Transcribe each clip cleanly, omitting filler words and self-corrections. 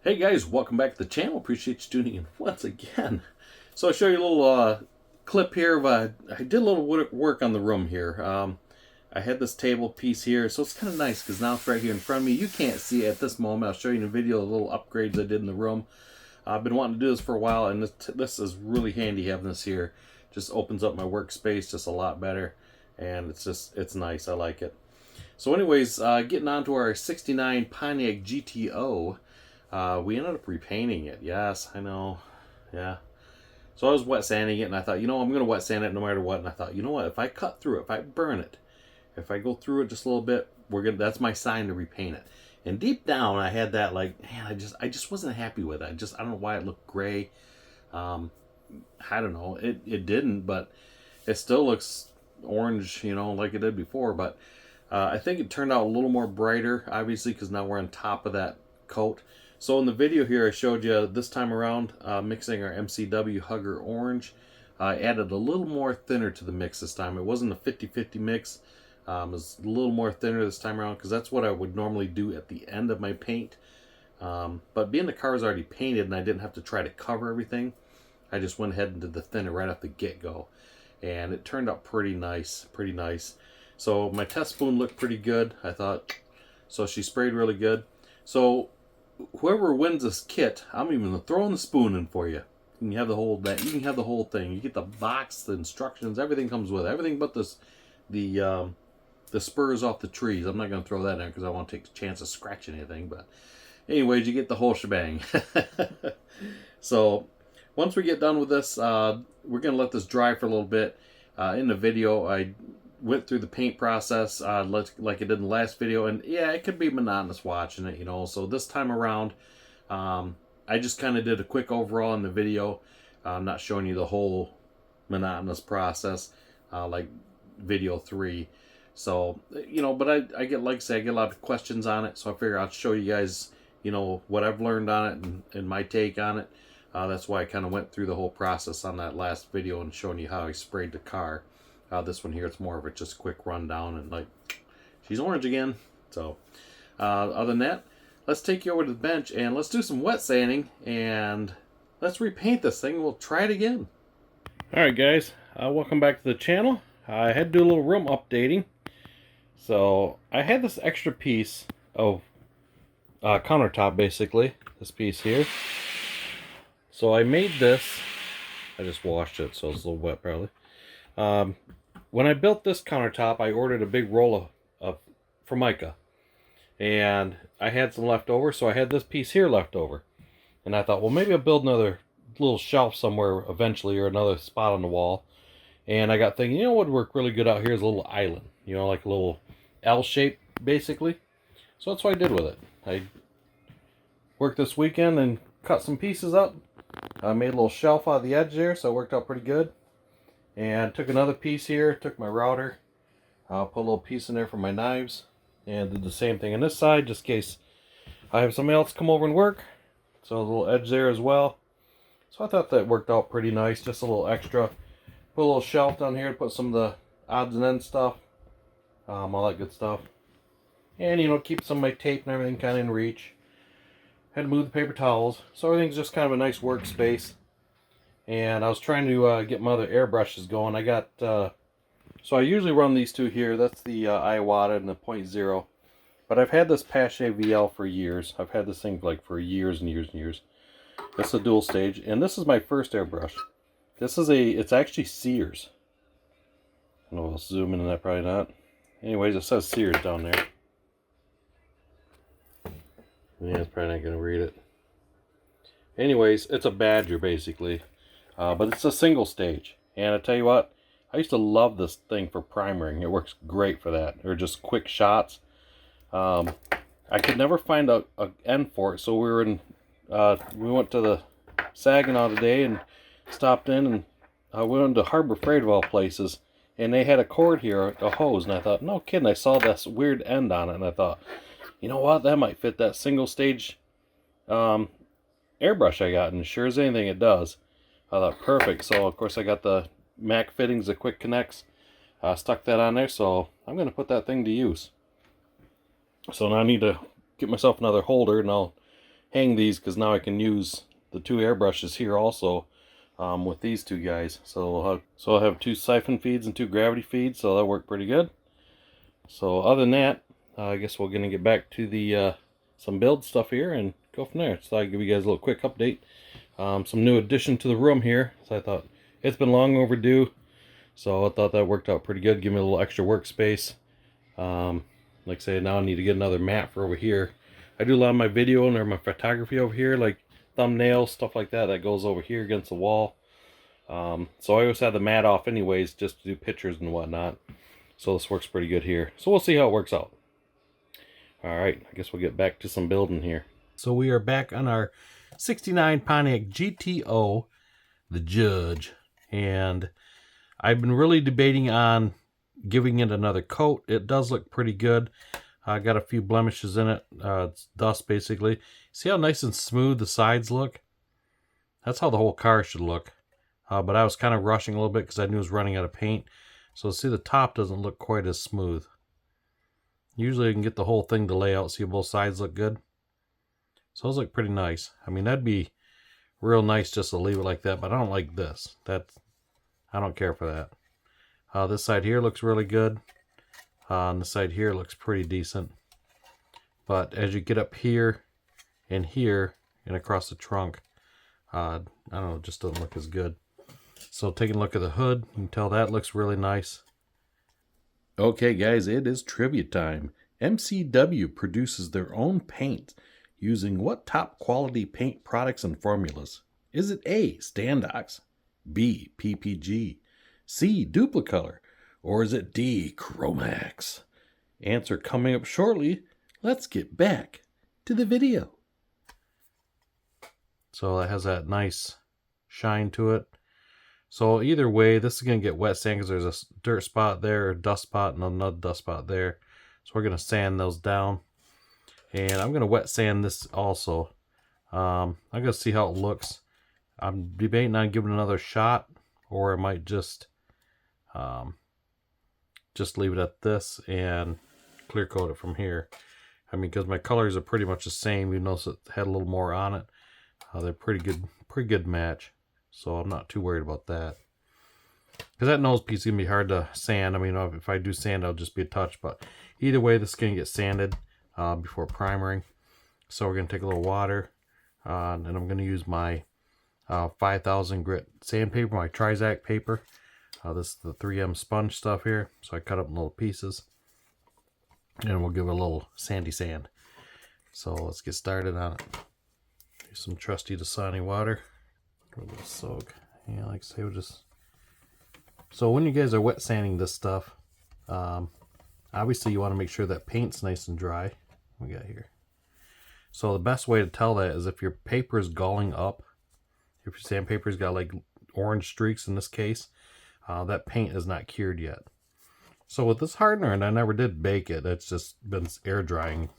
Hey guys, welcome back to the channel. Appreciate you tuning in once again. So I'll show you a little clip here of I did a little work on the room here. I had this table piece here, so it's kind of nice because now it's right here in front of me. You can't see it at this moment. I'll show you in a video the little upgrades I did in the room. I've been wanting to do this for a while, and this is really handy having this here. Just opens up my workspace just a lot better, and it's nice. I like it. So anyways, getting on to our 69 Pontiac GTO. We ended up repainting it. Yes, I know. Yeah. So I was wet sanding it, and I thought, you know, I'm going to wet sand it no matter what. And I thought, you know what? If I cut through it, if I burn it, if I go through it just a little bit, that's my sign to repaint it. And deep down, I had that like, man, I just wasn't happy with it. I don't know why it looked gray. I don't know. It didn't, but it still looks orange, you know, like it did before. But I think it turned out a little more brighter, obviously, because now we're on top of that coat. So in the video here, I showed you this time around mixing our MCW Hugger Orange. I added a little more thinner to the mix this time. It wasn't a 50-50 mix. It was a little more thinner this time around because that's what I would normally do at the end of my paint. But being the car was already painted and I didn't have to try to cover everything, I just went ahead and did the thinner right off the get-go. And it turned out pretty nice, pretty nice. So my test spoon looked pretty good, I thought. So she sprayed really good. So whoever wins this kit, I'm even throwing the spoon in for you. You can have the whole thing. You get the box, the instructions, everything comes with it. Everything but the spurs off the trees. I'm not going to throw that in because I want to take a chance of scratching anything. But anyways, you get the whole shebang. So once we get done with this, we're going to let this dry for a little bit. In the video, I went through the paint process like I did in the last video, and yeah, it could be monotonous watching it, you know. So this time around, I just kind of did a quick overall in the video. I'm not showing you the whole monotonous process like video 3. So, you know, but I get, like I say, I get a lot of questions on it, so I figure I'll show you guys, you know, what I've learned on it and my take on it. That's why I kind of went through the whole process on that last video and showing you how I sprayed the car. This one here, it's more of a just quick rundown and like, she's orange again. So, other than that, let's take you over to the bench and let's do some wet sanding and let's repaint this thing. We'll try it again. Alright guys, welcome back to the channel. I had to do a little room updating. So, I had this extra piece of countertop, basically. This piece here. So I made this. I just washed it, so it's a little wet probably. When I built this countertop, I ordered a big roll of Formica, and I had some left over, so I had this piece here left over, and I thought, well, maybe I'll build another little shelf somewhere eventually, or another spot on the wall. And I got thinking, you know what would work really good out here is a little island, you know, like a little L shape basically. So that's what I did with it. I worked this weekend and cut some pieces up. I made a little shelf out of the edge there, so it worked out pretty good. And took another piece here, took my router, put a little piece in there for my knives, and did the same thing on this side, just in case I have somebody else come over and work. So a little edge there as well. So I thought that worked out pretty nice, just a little extra. Put a little shelf down here to put some of the odds and ends stuff, all that good stuff. And, you know, keep some of my tape and everything kind of in reach. Had to move the paper towels, so everything's just kind of a nice workspace. And I was trying to get my other airbrushes going. I got, so I usually run these two here. That's the Iwata and the 0.0. But I've had this Pache VL for years. I've had this thing like for years and years and years. It's a dual stage. And this is my first airbrush. This is it's actually Sears. I don't know if I'll zoom in on that, probably not. Anyways, it says Sears down there. Yeah, it's probably not going to read it. Anyways, it's a Badger basically. But it's a single stage, and I tell you what, I used to love this thing for primering. It works great for that, or just quick shots. I could never find a end for it, so we went to the Saginaw today and stopped in, and we went to Harbor Freight of all places, and they had a cord here, a hose, and I thought, no kidding, I saw this weird end on it, and I thought, you know what, that might fit that single stage airbrush I got, and sure as anything it does. I thought, perfect. So, of course, I got the Mac fittings, the quick connects. Stuck that on there, so I'm going to put that thing to use. So now I need to get myself another holder, and I'll hang these because now I can use the two airbrushes here also with these two guys. So I'll have two siphon feeds and two gravity feeds, so that'll work pretty good. So other than that, I guess we're gonna get back to the some build stuff here and go from there. So I'll give you guys a little quick update. Some new addition to the room here. So I thought it's been long overdue. So I thought that worked out pretty good. Give me a little extra workspace. Like I say, now I need to get another mat for over here. I do a lot of my video and my photography over here, like thumbnails, stuff like that. That goes over here against the wall. So I always have the mat off anyways, just to do pictures and whatnot. So this works pretty good here. So we'll see how it works out. Alright, I guess we'll get back to some building here. So we are back on our 69 Pontiac GTO, the Judge. And I've been really debating on giving it another coat. It does look pretty good. I got a few blemishes in it. It's dust basically. See how nice and smooth the sides look? That's how the whole car should look. But I was kind of rushing a little bit because I knew I was running out of paint. So see, the top doesn't look quite as smooth. Usually I can get the whole thing to lay out, see both sides look good. So those look pretty nice. I mean, that'd be real nice just to leave it like that, but I don't like this. I don't care for that. This side here looks really good. On the side here looks pretty decent. But as you get up here and across the trunk, I don't know, it just doesn't look as good. So taking a look at the hood, you can tell that looks really nice. Okay guys, it is trivia time. MCW produces their own paint using what top quality paint products and formulas? Is it A, Standox, B, PPG, C, Duplicolor, or is it D, Chromax? Answer coming up shortly. Let's get back to the video. So it has that nice shine to it. So either way, this is going to get wet sand because there's a dirt spot there, a dust spot, and another dust spot there. So we're going to sand those down. And I'm going to wet sand this also. I'm going to see how it looks. I'm debating on giving it another shot, or I might just leave it at this and clear coat it from here. I mean, because my colors are pretty much the same. You notice it had a little more on it. They're pretty good match. So I'm not too worried about that. Because that nose piece is going to be hard to sand. I mean, if I do sand, it'll just be a touch. But either way, this is going to get sanded before primering. So we're going to take a little water. And I'm going to use my 5000 grit sandpaper, my Trizact paper. This is the 3M sponge stuff here. So I cut up in little pieces. And we'll give it a little sandy sand. So let's get started on it. Use some trusty Dasani water. A little soak. Yeah, like I say, we'll just... So when you guys are wet sanding this stuff, obviously you want to make sure that paint's nice and dry. What we got here. So the best way to tell that is if your paper is galling up, if your sandpaper's got like orange streaks in this case, that paint is not cured yet. So with this hardener, and I never did bake it, it's just been air drying.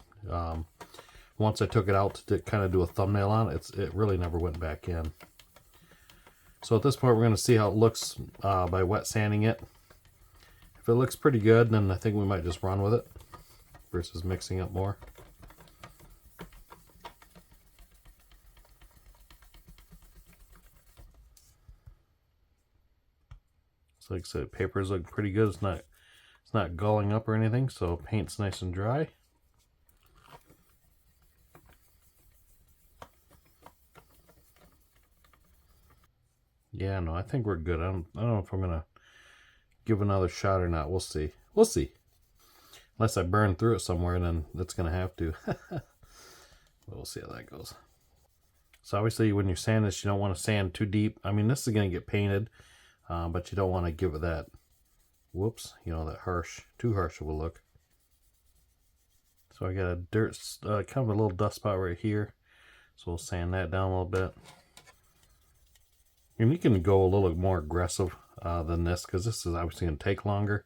Once I took it out to kind of do a thumbnail on it, it really never went back in. So at this point, we're going to see how it looks by wet sanding it. If it looks pretty good, then I think we might just run with it versus mixing up more. So like I said, papers look pretty good. It's not galling up or anything, so paint's nice and dry. Yeah, no, I think we're good. I don't know if I'm gonna give another shot or not. We'll see. We'll see. Unless I burn through it somewhere, then that's gonna have to. We'll see how that goes. So obviously, when you're sanding this, you don't want to sand too deep. I mean, this is gonna get painted, but you don't want to give it that. Whoops, you know, that too harsh of a look. So I got a dirt, kind of a little dust spot right here. So we'll sand that down a little bit. And you can go a little more aggressive than this, because this is obviously going to take longer.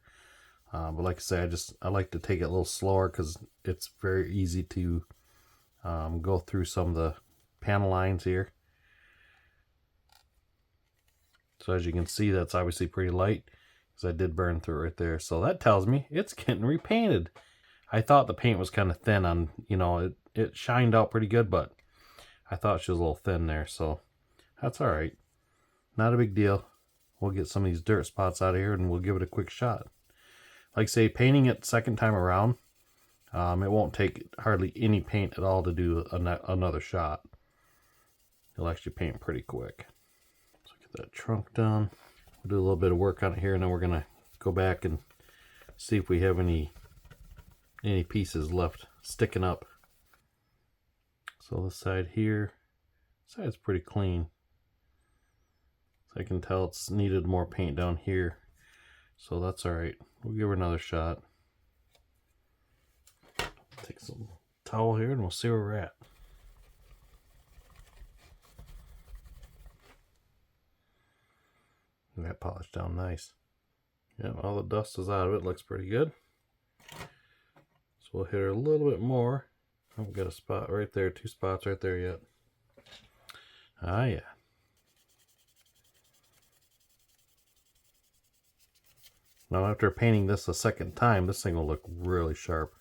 But like I say, I like to take it a little slower because it's very easy to go through some of the panel lines here. So as you can see, that's obviously pretty light because I did burn through it right there. So that tells me it's getting repainted. I thought the paint was kind of thin on, you know, it shined out pretty good, but I thought she was a little thin there, so that's all right. Not a big deal. We'll get some of these dirt spots out of here and we'll give it a quick shot. Like I say, painting it second time around, it won't take hardly any paint at all to do another shot. It'll actually paint pretty quick. So get that trunk done. We'll do a little bit of work on it here, and then we're gonna go back and see if we have any pieces left sticking up. So this side here, this side's pretty clean. So I can tell it's needed more paint down here. So that's all right. We'll give her another shot. Take some towel here and we'll see where we're at. That polished down nice. Yeah, all the dust is out of it. Looks pretty good. So we'll hit her a little bit more. I've got a spot right there, 2 spots right there yet. Ah, yeah. Now after painting this a second time, this thing will look really sharp.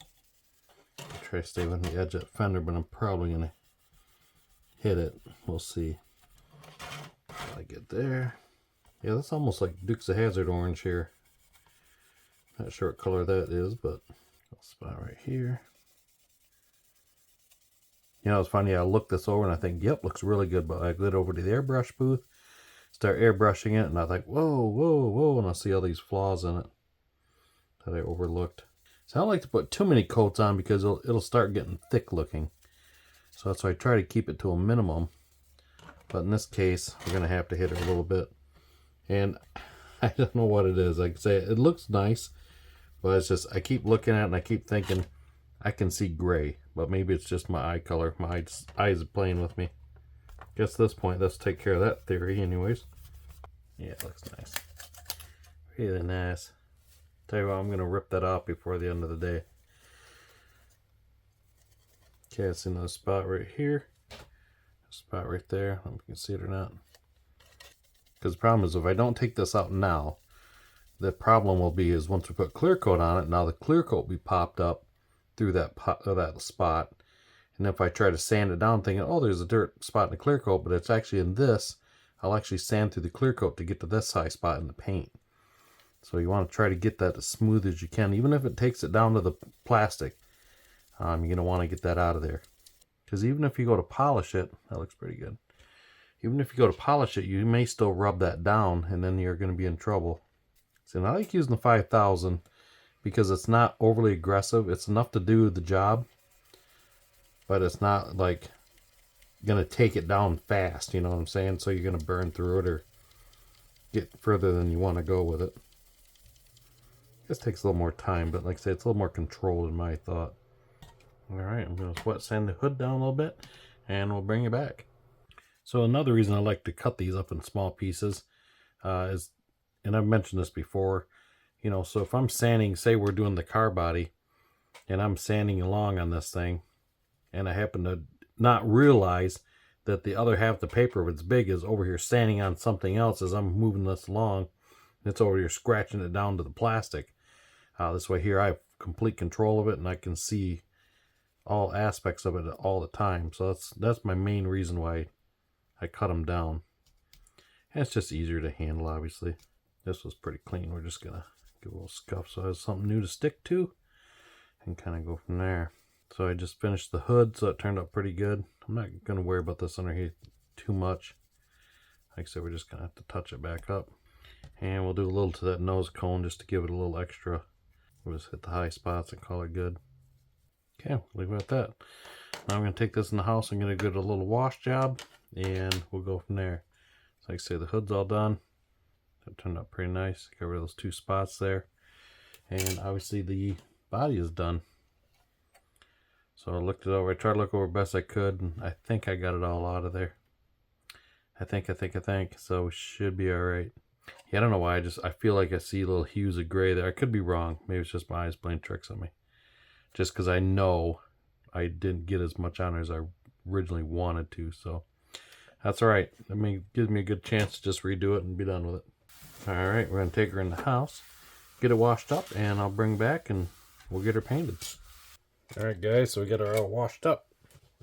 I'll try to stay on the edge of that fender, but I'm probably going to hit it. We'll see. I get there. Yeah, that's almost like Dukes of Hazzard orange here. Not sure what color that is, but a spot right here. You know, it's funny, I look this over and I think, yep, looks really good, but I get over to the airbrush booth, start airbrushing it, and I think, whoa, whoa, whoa, and I see all these flaws in it that I overlooked. So I don't like to put too many coats on because it'll start getting thick looking. So that's why I try to keep it to a minimum. But in this case, we're going to have to hit it a little bit. And I don't know what it is. Like I say, it looks nice, but it's just, I keep looking at it and I keep thinking, I can see gray, but maybe it's just my eye color. My eyes are playing with me. Guess at this point, let's take care of that theory anyways. Yeah, it looks nice. Really nice. Tell you what, I'm going to rip that off before the end of the day. Okay, it's another spot right here. A spot right there. I don't know if you can see it or not. Because the problem is if I don't take this out now, the problem will be is once we put clear coat on it, now the clear coat will be popped up through that spot. And if I try to sand it down thinking, oh, there's a dirt spot in the clear coat, but it's actually in this, I'll actually sand through the clear coat to get to this high spot in the paint. So you want to try to get that as smooth as you can, even if it takes it down to the plastic. You're going to want to get that out of there. Because even if you go to polish it, that looks pretty good. Even if you go to polish it, you may still rub that down, and then you're going to be in trouble. So I like using the 5000 because it's not overly aggressive. It's enough to do the job, but it's not like going to take it down fast, you know what I'm saying? So you're going to burn through it or get further than you want to go with it. This takes a little more time, but like I said, it's a little more controlled in my thought. Alright, I'm going to wet sand the hood down a little bit, and we'll bring it back. So another reason I like to cut these up in small pieces is, and I've mentioned this before, you know, so if I'm sanding, say we're doing the car body, and I'm sanding along on this thing, and I happen to not realize that the other half of the paper, if it's big, is over here sanding on something else as I'm moving this along, and it's over here scratching it down to the plastic. This way here I have complete control of it, and I can see all aspects of it all the time. So that's my main reason why I cut them down. And it's just easier to handle, obviously. This was pretty clean. We're just gonna give a little scuff so it has something new to stick to, and kind of go from there. So I just finished the hood, so it turned out pretty good. I'm not gonna worry about this underneath too much. Like I said, we're just gonna have to touch it back up, and we'll do a little to that nose cone just to give it a little extra. We'll just hit the high spots and call it good. Okay, leave it at that. Now I'm going to take this in the house. I'm going to give it a little wash job, and we'll go from there. So like I say, the hood's all done. That turned out pretty nice. Got rid of those 2 spots there. And obviously the body is done. So I looked it over. I tried to look over best I could, and I think I got it all out of there. I think. So we should be alright. Yeah, I don't know why. I feel like I see little hues of gray there. I could be wrong. Maybe it's just my eyes playing tricks on me. Just because I know I didn't get as much on her as I originally wanted to. So that's alright. Gives me a good chance to just redo it and be done with it. Alright, we're going to take her in the house, get it washed up, and I'll bring back and we'll get her painted. Alright guys, so we got her all washed up.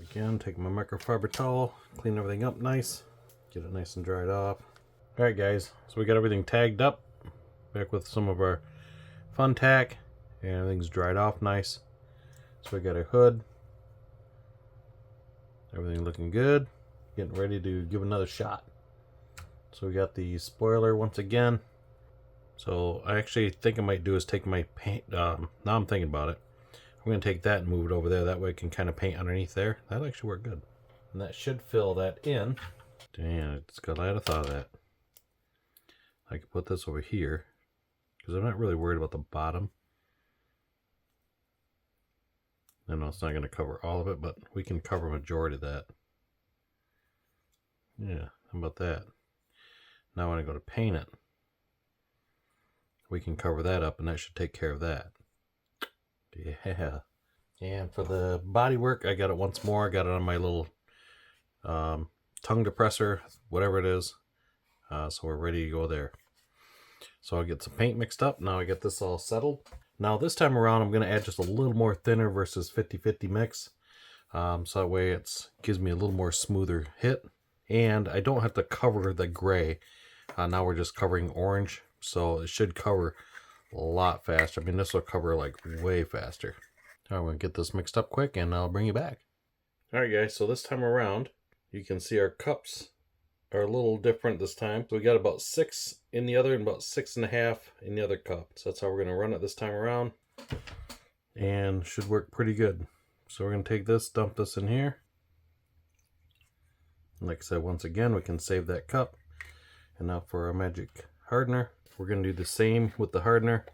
Again, take my microfiber towel, clean everything up nice, get it nice and dried off. Alright guys, so we got everything tagged up, back with some of our fun tack, and everything's dried off nice. So we got our hood, everything looking good, getting ready to give another shot. So we got the spoiler once again. So I actually think I might do is take my paint, now I'm thinking about it, I'm going to take that and move it over there, that way I can kind of paint underneath there. That'll actually work good. And that should fill that in. Damn, I just glad I thought of that. I could put this over here, because I'm not really worried about the bottom. I know it's not going to cover all of it, but we can cover a majority of that. Yeah, how about that? Now when I go to paint it, we can cover that up, and that should take care of that. Yeah. And for the body work, I got it once more. I got it on my little tongue depressor, whatever it is. So we're ready to go there. So I'll get some paint mixed up. Now I get this all settled. Now this time around, I'm going to add just a little more thinner versus 50-50 mix. So that way it gives me a little more smoother hit. And I don't have to cover the gray. Now we're just covering orange. So it should cover a lot faster. I mean, this will cover like way faster. All right, we're going to get this mixed up quick and I'll bring you back. All right, guys. So this time around, you can see our cups are a little different this time. So we got about 6 in the other and about 6.5 in the other cup. So that's how we're going to run it this time around. And should work pretty good. So we're going to take this, dump this in here. And like I said, once again, we can save that cup. And now for our magic hardener, we're going to do the same with the hardener.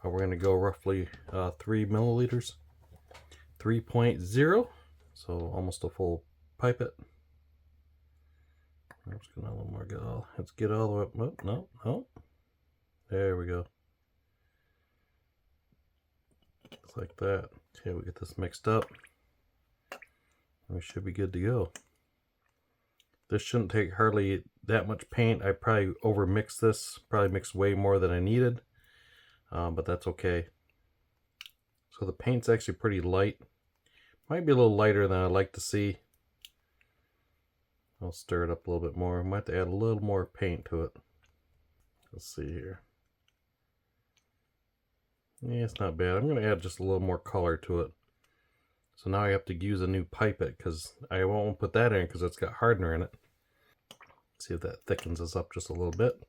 We're going to go roughly 3 milliliters. 3.0. So almost a full pipette. I'm just gonna a little more. Let's get all the way up. Oh, no, no. There we go. Just like that. Okay, we get this mixed up. We should be good to go. This shouldn't take hardly that much paint. I probably overmixed this. Probably mixed way more than I needed. But that's okay. So the paint's actually pretty light. Might be a little lighter than I'd like to see. I'll stir it up a little bit more. I might have to add a little more paint to it. Let's see here. Yeah, it's not bad. I'm going to add just a little more color to it. So now I have to use a new pipette because I won't put that in because it's got hardener in it. Let's see if that thickens us up just a little bit.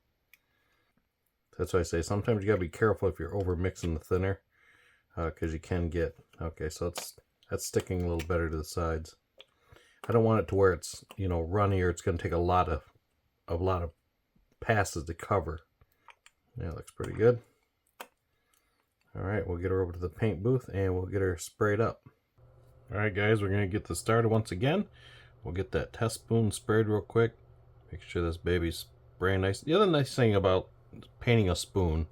That's why I say sometimes you got to be careful if you're over mixing the thinner because you can get... Okay, so that's sticking a little better to the sides. I don't want it to where it's, you know, runny or it's going to take a lot of passes to cover. Yeah, looks pretty good. All right, we'll get her over to the paint booth and we'll get her sprayed up. All right, guys, we're going to get this started once again. We'll get that test spoon sprayed real quick. Make sure this baby's spraying nice. The other nice thing about painting a spoon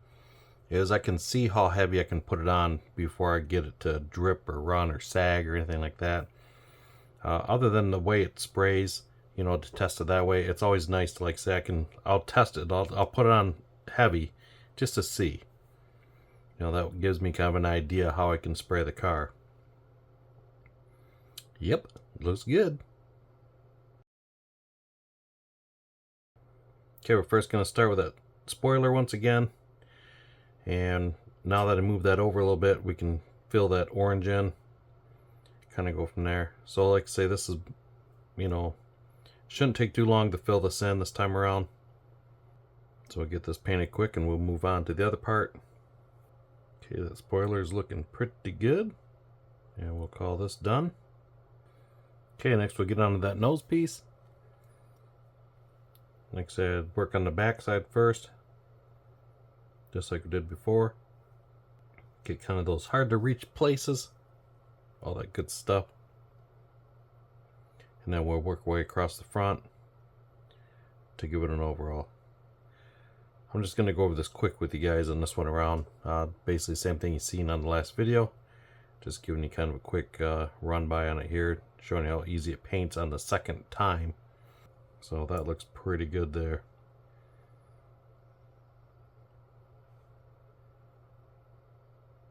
is I can see how heavy I can put it on before I get it to drip or run or sag or anything like that. Other than the way it sprays, you know, to test it that way, it's always nice to, like, say, I'll test it. I'll put it on heavy just to see. You know, that gives me kind of an idea how I can spray the car. Yep, looks good. Okay, we're first going to start with that spoiler once again. And now that I move that over a little bit, we can fill that orange in. Kind of go from there. So like I say, this is, you know, shouldn't take too long to fill this in this time around. So we'll get this painted quick and we'll move on to the other part. Okay, that spoiler is looking pretty good. And we'll call this done. Okay, next we'll get onto that nose piece. Like I said, work on the back side first. Just like we did before. Get kind of those hard to reach places. All that good stuff. And then we'll work our way across the front to give it an overall. I'm just going to go over this quick with you guys on this one around. Basically the same thing you've seen on the last video. Just giving you kind of a quick run by on it here. Showing you how easy it paints on the second time. So that looks pretty good there.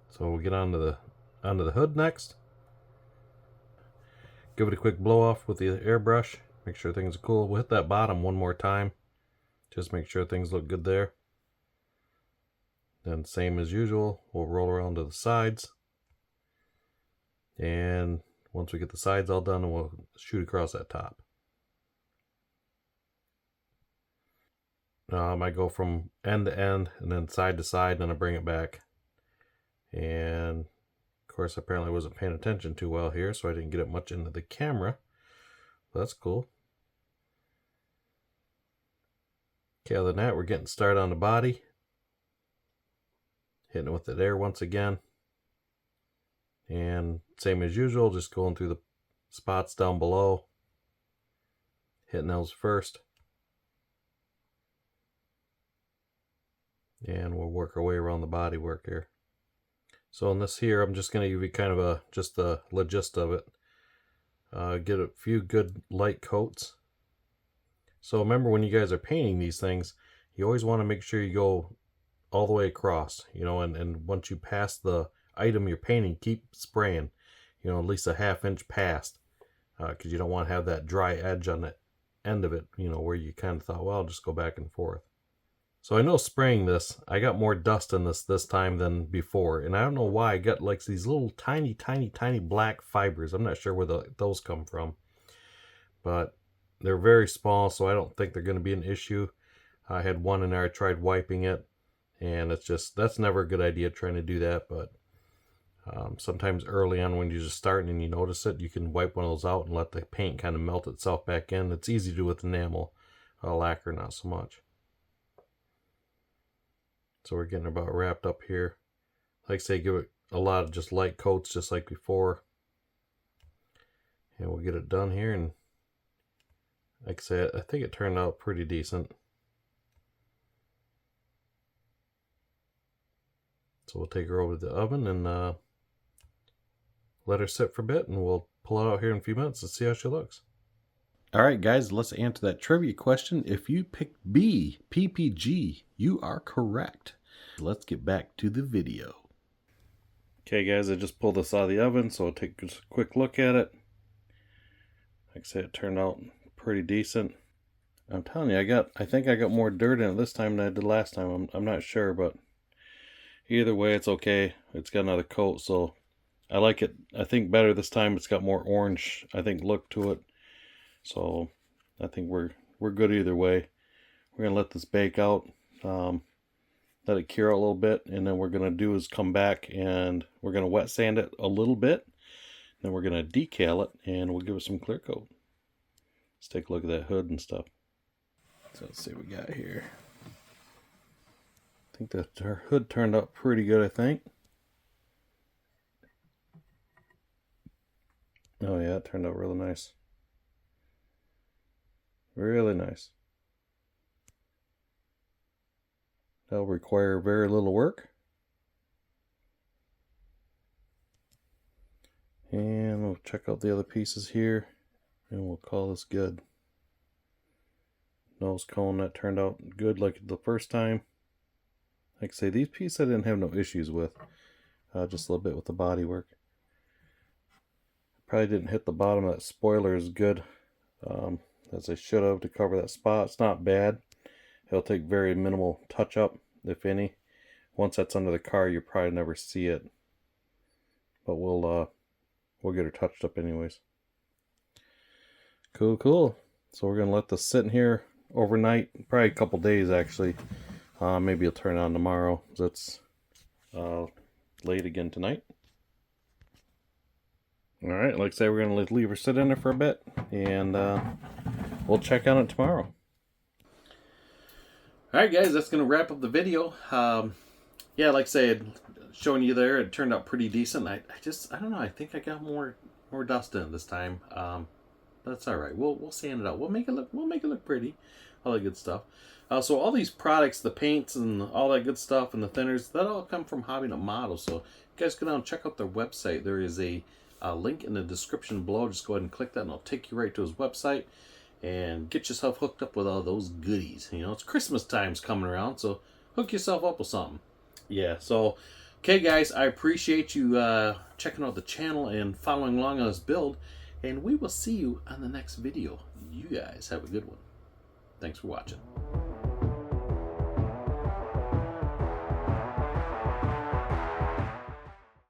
So we'll get onto the hood next. give it a quick blow off with the airbrush. Make sure things are cool. We'll hit that bottom one more time. Just make sure things look good there. Then same as usual, we'll roll around to the sides. And once we get the sides all done, we'll shoot across that top. I go from end to end and then side to side, and then I bring it back. And of course, apparently I wasn't paying attention too well here, so I didn't get it much into the camera. But that's cool. Okay, other than that, we're getting started on the body. Hitting it with it there once again. And same as usual, just going through the spots down below. Hitting those first. And we'll work our way around the body work here. So in this here, I'm just going to give you kind of just the gist of it. Get a few good light coats. So remember, when you guys are painting these things, you always want to make sure you go all the way across, you know, and once you pass the item you're painting, keep spraying, you know, at least a ½ inch past, because you don't want to have that dry edge on the end of it, you know, where you kind of thought, well, I'll just go back and forth. So I know spraying this, I got more dust in this time than before, and I don't know why. I got like these little tiny black fibers. I'm not sure where those come from, but they're very small, so I don't think they're going to be an issue. I had one in there, I tried wiping it, and it's just, that's never a good idea trying to do that, but sometimes early on when you're just starting and you notice it, you can wipe one of those out and let the paint kind of melt itself back in. It's easy to do with enamel. Lacquer, not so much. So we're getting about wrapped up here. Like I say, give it a lot of just light coats just like before. And we'll get it done here. And like I said, I think it turned out pretty decent. So we'll take her over to the oven and let her sit for a bit, and we'll pull it out here in a few minutes and see how she looks. Alright guys, let's answer that trivia question. If you picked B, PPG, you are correct. Let's get back to the video. Okay guys, I just pulled this out of the oven, so I'll take just a quick look at it. Like I said, it turned out pretty decent. I'm telling you, I think I got more dirt in it this time than I did last time. I'm not sure, but either way, it's okay. It's got another coat, so I like it, I think, better this time. It's got more orange, I think, look to it. So I think we're good either way. We're gonna let this bake out, let it cure out a little bit, and then we're gonna do is come back and we're gonna wet sand it a little bit. Then we're gonna decal it and we'll give it some clear coat. Let's take a look at that hood and stuff. So let's see what we got here. I think that our hood turned out pretty good, I think. Oh yeah, it turned out really nice. Really nice. That'll require very little work. And we'll check out the other pieces here, and we'll call this good. Nose cone, that turned out good like the first time. Like I say, these pieces I didn't have no issues with. Just a little bit with the body work. Probably didn't hit the bottom of that spoiler as good as I should have to cover that spot. It's not bad. It'll take very minimal touch up, if any. Once that's under the car, you probably never see it. But we'll get her touched up anyways. Cool. So we're gonna let this sit in here overnight, probably a couple days actually. Maybe it'll turn on tomorrow. It's late again tonight. Alright, like I say, we're going to leave her sit in there for a bit, and we'll check on it tomorrow. Alright guys, that's going to wrap up the video. Yeah, like I said, showing you there, it turned out pretty decent. I don't know, I think I got more dust in it this time. But that's alright. We'll sand it out. We'll make it look pretty. All that good stuff. So all these products, the paints and all that good stuff and the thinners, that all come from Hobby Nut Models. So you guys go down and check out their website. There is a link in the description below. Just go ahead and click that and it'll take you right to his website and get yourself hooked up with all those goodies. You know, it's Christmas time's coming around, so hook yourself up with something. Yeah, so okay guys, I appreciate you checking out the channel and following along on this build. And we will see you on the next video. You guys have a good one. Thanks for watching.